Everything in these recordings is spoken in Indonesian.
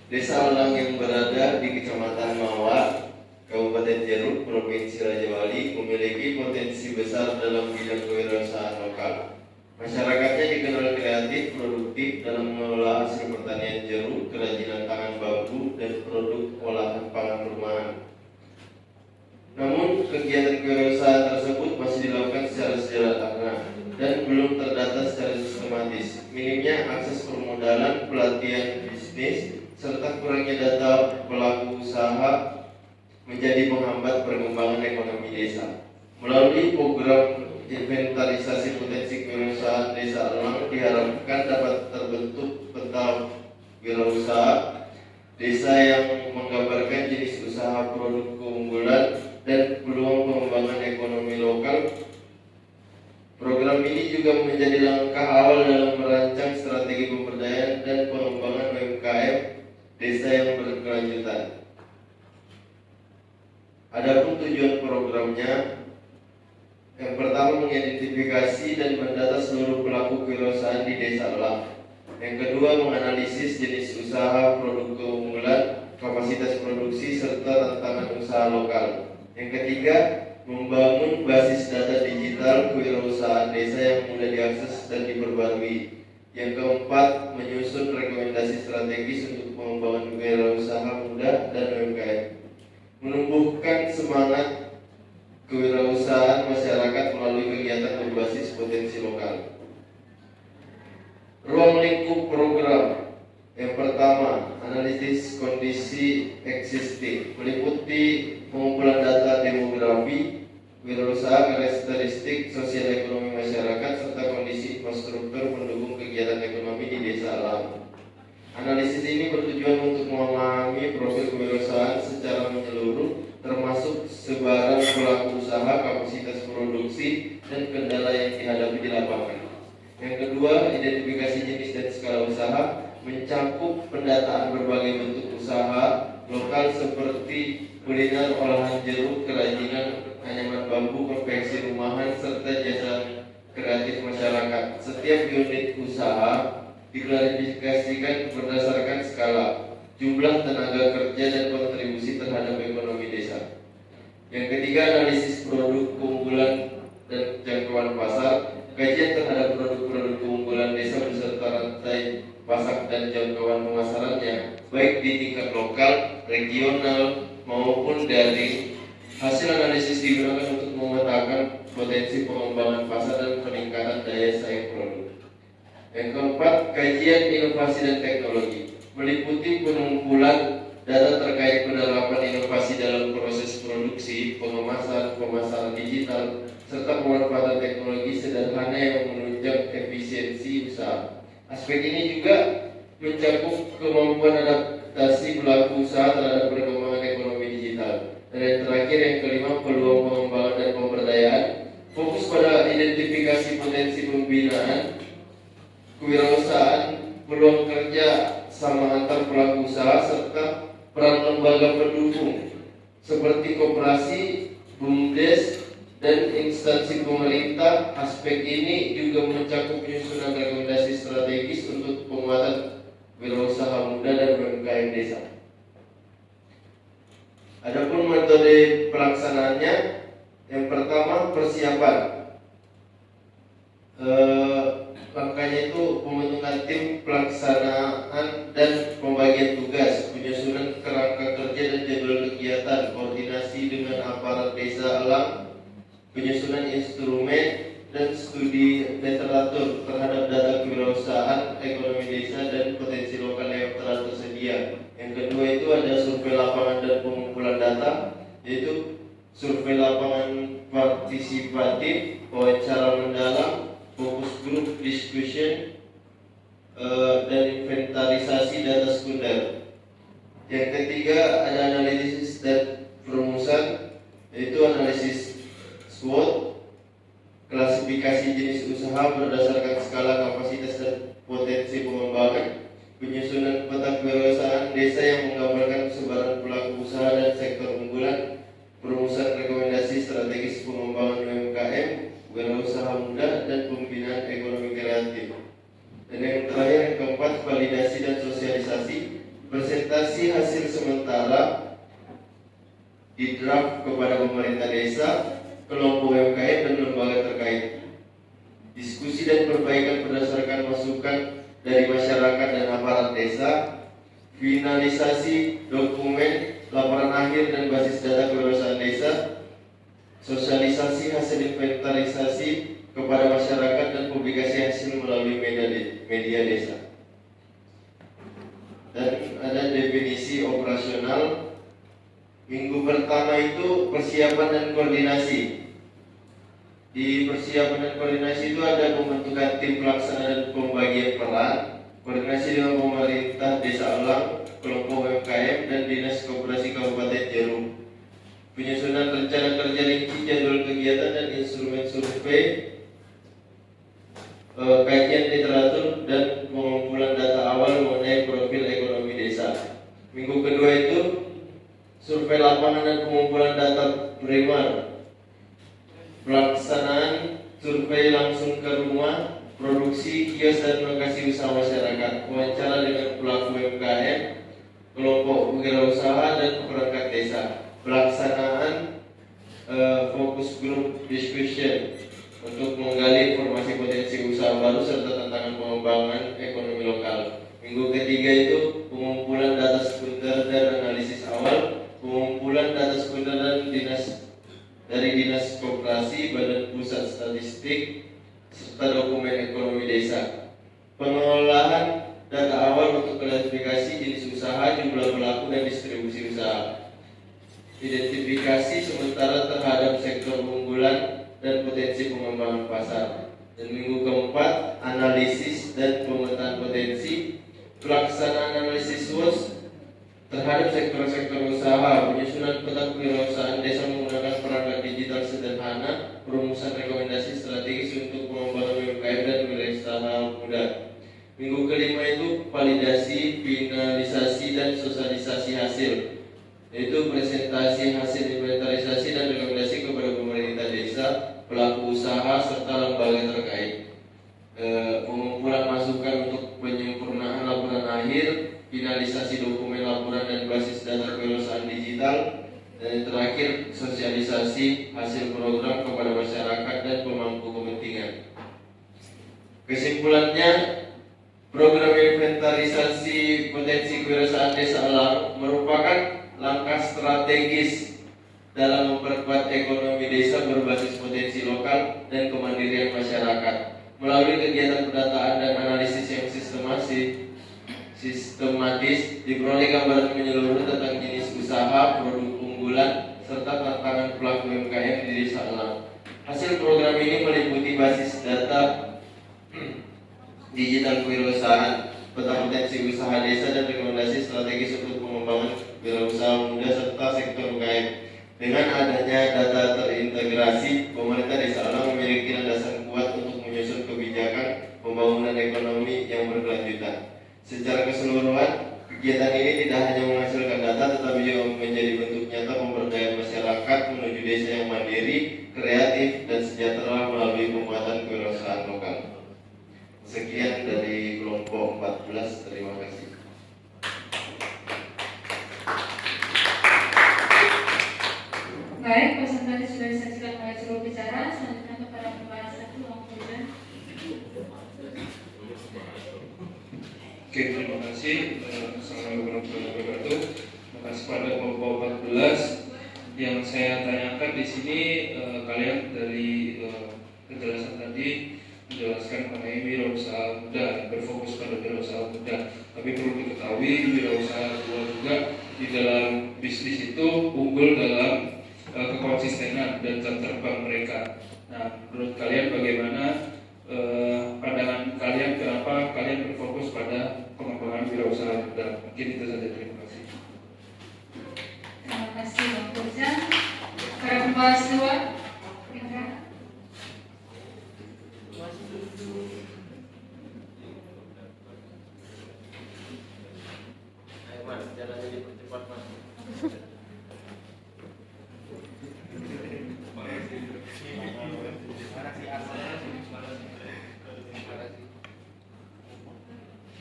Desa Alang yang berada di Kecamatan Mawar, Kabupaten Jeruk, Provinsi Raja Wali memiliki potensi besar dalam bidang kewirausahaan lokal. Masyarakatnya dikenal kreatif, produktif dalam mengelola hasil pertanian jeruk, kerajinan tangan bambu, dan produk olahan pangan rumahan. Namun, kegiatan kewirausahaan tersebut masih dilakukan secara sederhana dan belum terdata secara sistematis. Minimnya akses permodalan, pelatihan bisnis, serta kurangnya data pelaku usaha menjadi penghambat perkembangan ekonomi desa. Melalui program inventarisasi potensi kewirausahaan Desa Alang diharapkan dapat terbentuk peta wirausaha desa yang menggambarkan jenis usaha, produk keunggulan, dan peluang pengembangan ekonomi lokal. Program ini juga menjadi langkah awal dalam merancang strategi pemberdayaan dan pengembangan UMKM desa yang berkelanjutan. Adapun tujuan programnya, yang pertama mengidentifikasi dan mendata seluruh pelaku kewirausahaan di Desa Alang. Yang kedua menganalisis jenis usaha, produk keunggulan, kapasitas produksi, serta tantangan usaha lokal. Yang ketiga membangun basis data digital kewirausahaan desa yang mudah diakses dan diperbarui. Yang keempat menyusun rekomendasi strategis untuk pengembangan kewirausaha muda dan UMKM. Menumbuhkan semangat kewirausahaan masyarakat melalui kegiatan berbasis potensi lokal. Ruang lingkup program. Yang pertama, analisis kondisi existing, meliputi pengumpulan data demografi, wirausaha, karakteristik sosial ekonomi masyarakat, serta kondisi infrastruktur pendukung kegiatan ekonomi di Desa Alang. Analisis ini bertujuan untuk memahami profil kewirausahaan secara menyeluruh, termasuk sebaran pelaku usaha, kapasitas produksi, dan kendala yang dihadapi di lapangan. Yang kedua, identifikasi jenis dan skala usaha, mencakup pendataan berbagai bentuk usaha lokal seperti kuliner, olahan jeruk, kerajinan anyaman bambu, konveksi rumahan, serta jasa kreatif masyarakat. Setiap unit usaha diklarifikasikan berdasarkan skala, jumlah tenaga kerja, dan kontribusi terhadap ekonomi desa. Yang ketiga, analisis produk keunggulan dan jangkauan pasar, kajian terhadap produk-produk keunggulan desa beserta rantai pasar dan jangkauan pemasarannya, baik di tingkat lokal, regional, maupun daring. Hasil analisis digunakan untuk memetakan potensi pengembangan pasar dan peningkatan daya saing produk. Yang keempat, kajian inovasi dan teknologi, meliputi pengumpulan data terkait penerapan inovasi dalam proses produksi, pengemasan, pemasaran digital, serta pemanfaatan teknologi sederhana yang menunjang efisiensi usaha. Aspek ini juga mencakup kemampuan adaptasi pelaku usaha terhadap perkembangan ekonomi digital. Dan yang terakhir, yang kelima, peluang pengembangan dan pemberdayaan, fokus pada identifikasi potensi pembinaan kewirausahaan, peluang kerja sama antar pelaku usaha, serta peran lembaga pendukung seperti koperasi, BUMDes, dan instansi pemerintah. Aspek ini juga mencakup penyusunan rekomendasi strategis untuk penguatan wirausaha muda dan UMKM desa. Adapun metode pelaksanaannya, yang pertama persiapan. Langkahnya itu pembentukan tim pelaksanaan dan pembagian tugas, penyusunan kerangka kerja dan jadwal kegiatan, koordinasi dengan aparat Desa Alang, penyusunan instrumen dan studi literatur terhadap data kewirausahaan ekonomi desa dan potensi lokal yang telah tersedia. Yang kedua itu ada survei lapangan dan pengumpulan data, yaitu survei lapangan partisipatif, wawancara mendalam, fokus group discussion, dan inventarisasi data sekunder. Yang ketiga ada analisis dan perumusan, yaitu analisis SWOT, klasifikasi jenis usaha berdasarkan skala kapasitas dan potensi pengembangan, penyusunan peta kewirausahaan desa yang menggambarkan sebaran pelaku usaha dan sektor unggulan, perumusan rekomendasi strategis pengembangan UMKM, wirausaha muda, dan pembinaan ekonomi kreatif. Dan yang terakhir, yang keempat, validasi dan sosialisasi, presentasi hasil sementara di draft kepada pemerintah desa, kelompok UMKM dan lembaga terkait. Diskusi dan perbaikan berdasarkan masukan dari masyarakat dan aparat desa, finalisasi dokumen laporan akhir dan basis data kewirausahaan desa, sosialisasi hasil inventarisasi kepada masyarakat dan publikasi hasil melalui media desa. Dan ada definisi operasional. Minggu pertama itu persiapan dan koordinasi. Di persiapan dan koordinasi itu ada pembentukan tim pelaksana dan pembagian peran, koordinasi dengan pemerintah desa Elang, kelompok UMKM dan Dinas Koperasi Kabupaten Jarum. Penyusunan rencana kerja rinci, jadwal kegiatan dan instrumen survei, kajian literatur dan pengumpulan data awal mengenai profil ekonomi desa. Minggu kedua itu survei lapangan dan pengumpulan data primer, pelaksanaan survei langsung ke rumah, produksi, kios dan lokasi usaha masyarakat, wawancara dengan pelaku UMKM, kelompok wirausaha dan perangkat desa, pelaksanaan focus group discussion untuk menggali informasi potensi usaha baru serta tantangan pengembangan ekonomi lokal. Minggu ketiga itu pengumpulan data sekunder dan analisis awal, pengumpulan data sekunder dan dari Dinas Koperasi, Badan Pusat Statistik, serta dokumen ekonomi desa. Pengolahan data awal untuk klasifikasi jenis usaha, jumlah pelaku dan distribusi usaha. Identifikasi sementara terhadap sektor unggulan dan potensi pengembangan pasar. Dan minggu keempat, analisis dan pemetaan potensi, pelaksanaan analisis SWOT terhadap sektor-sektor usaha, penyusunan peta kewirausahaan desa menggunakan perangkat digital sederhana, perumusan rekomendasi strategis untuk pengembangan UMKM dan wirausaha muda. Minggu kelima itu validasi, finalisasi dan sosialisasi hasil, yaitu presentasi hasil inventarisasi dan rekomendasi kepada pemerintah desa, pelaku usaha serta lembaga terkait. Pengumpulan masukan untuk penyempurnaan laporan akhir, finalisasi dokumen laporan dan basis data kewirausahaan digital, dan yang terakhir sosialisasi hasil program kepada masyarakat dan pemangku kepentingan. Kesimpulannya, program inventarisasi potensi kewirausahaan desa Elang merupakan langkah strategis dalam memperkuat ekonomi desa berbasis potensi lokal dan kemandirian masyarakat. Melalui kegiatan pendataan dan analisis yang sistematis, diperoleh gambaran menyeluruh tentang jenis usaha, produk unggulan, serta tantangan pelaku UMKM di desa Elang. Hasil program ini meliputi basis data digital kewirausahaan, peta potensi usaha desa dan rekomendasi strategis untuk pengembangan wirausaha muda serta sektor UMKM. Dengan adanya data terintegrasi, pemerintah desa Elang memiliki landasan kuat untuk menyusun kebijakan pembangunan ekonomi yang berkelanjutan. Secara keseluruhan, kegiatan ini tidak hanya menghasilkan data, tetapi juga menjadi bentuk nyata pemberdayaan masyarakat menuju desa yang mandiri, kreatif, dan sejahtera melalui penguatan kewirausahaan lokal. Sekian dari kelompok 14, terima kasih. Baik, presentasi sudah disaksikan oleh seluruh bicara. Selanjutnya kepada pembahasan kemudian. Oke, terima kasih. Assalamualaikum warahmatullahi wabarakatuh. Terima kasih pada kelompok 14 yang saya tanyakan di sini. Kalian dari penjelasan tadi menjelaskan mengenai wirausaha muda, berfokus pada wirausaha muda. Tapi perlu diketahui wirausaha tua juga di dalam bisnis itu unggul dalam kekonsistenan dan jam terbang mereka. Nah, menurut kalian bagaimana pandangan kalian, kenapa kalian berfokus pada pengembangan wirausaha muda? Mungkin itu saja, terima kasih. Terima kasih Bang Fauzan. Para pembahas dua, Jalannya dipercepat, Mas.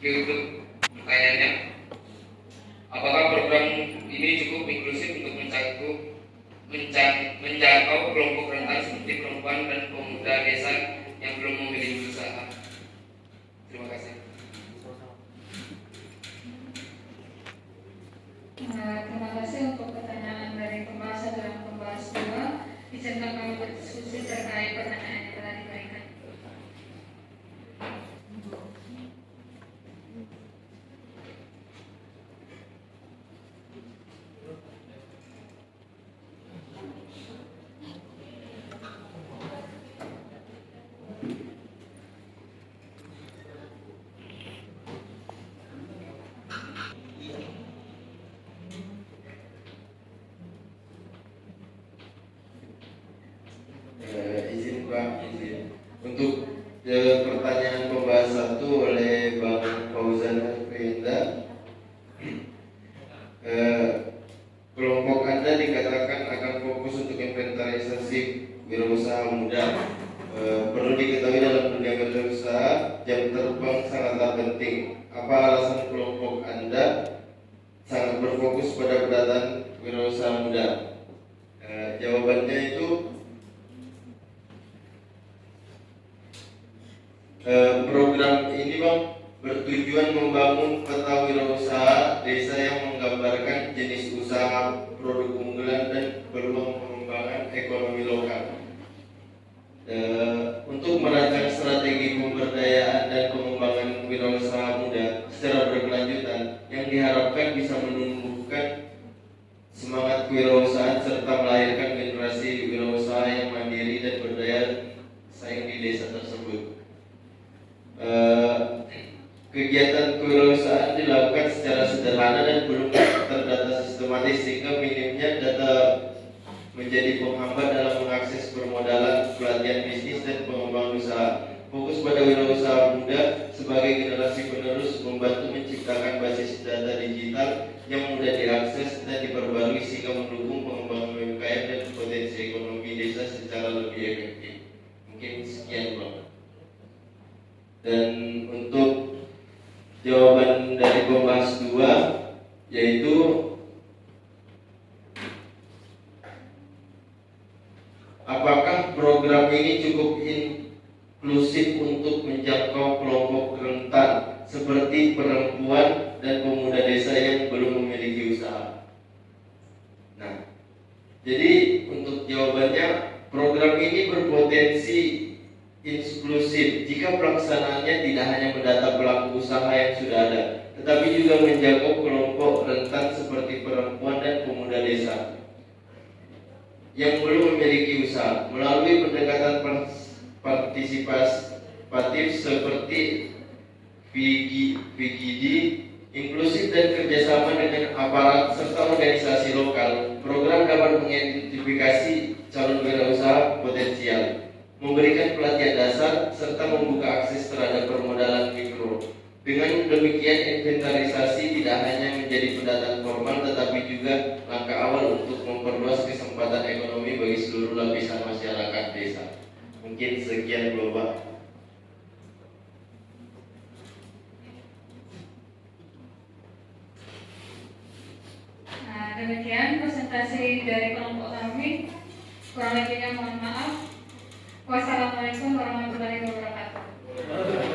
Oke, untuk pertanyaannya ini cukup inklusif untuk menjangkau kelompok rentan seperti perempuan dan pemuda desa yang belum memiliki usaha. Terima kasih. Terima kasih untuk pertanyaan dari pembahas 1 dan pembahas 2. Izinkan kami berdiskusi terkait pertanyaan yang telah diberikan. Izin Pak, izin. Untuk pertanyaan pembahas 1 oleh Bang Fauzan Alfrienda, kelompok Anda dikatakan akan fokus untuk inventarisasi wirausaha muda. Perlu diketahui dalam dunia wirausaha, jam terbang sangatlah penting. Apa alasan kelompok Anda sangat berfokus pada pendataan wirausaha muda? Jawabannya itu program ini Bang bertujuan membangun peta wirausaha desa yang menggambarkan jenis usaha, produk unggulan dan peluang pengembangan ekonomi lokal. Untuk merancang strategi pemberdayaan dan pengembangan wirausaha muda secara berkelanjutan yang diharapkan bisa menumbuhkan semangat kewirausahaan serta melahirkan generasi wirausaha yang mandiri dan berdaya saing di desa tersebut. Kegiatan kewirausahaan dilakukan secara sederhana dan belum terdata sistematis sehingga minimnya data menjadi penghambat dalam mengakses permodalan, pelatihan bisnis dan pengembangan usaha. Fokus pada wirausaha muda sebagai generasi penerus membantu menciptakan basis data digital yang mudah diakses dan diperbarui sehingga mendukung pengembangan UMKM dan potensi ekonomi desa secara lebih efektif. Mungkin sekian Bang. Dan untuk jawaban dari pembahas 2 yaitu apakah program ini cukup inklusif untuk menjangkau kelompok rentan seperti perempuan dan pemuda desa yang belum memiliki usaha? Nah, jadi untuk jawabannya program ini berpotensi inklusif jika pelaksanaannya tidak hanya mendata pelaku usaha yang sudah ada, tetapi juga menjangkau kelompok rentan seperti perempuan dan pemuda desa yang belum memiliki usaha melalui pendekatan partisipatif seperti VGD, inklusif dan kerjasama dengan aparat serta organisasi lokal. Program dapat mengidentifikasi calon wirausaha potensial, memberikan pelatihan dasar, serta membuka akses terhadap permodalan mikro. Dengan demikian, inventarisasi tidak hanya menjadi pendataan formal, tetapi juga langkah awal untuk memperluas kesempatan ekonomi bagi seluruh lapisan masyarakat desa. Mungkin sekian dulu Pak. Nah, demikian presentasi dari kelompok kami. Kurang lebihnya mohon maaf. Wassalamualaikum warahmatullahi wabarakatuh.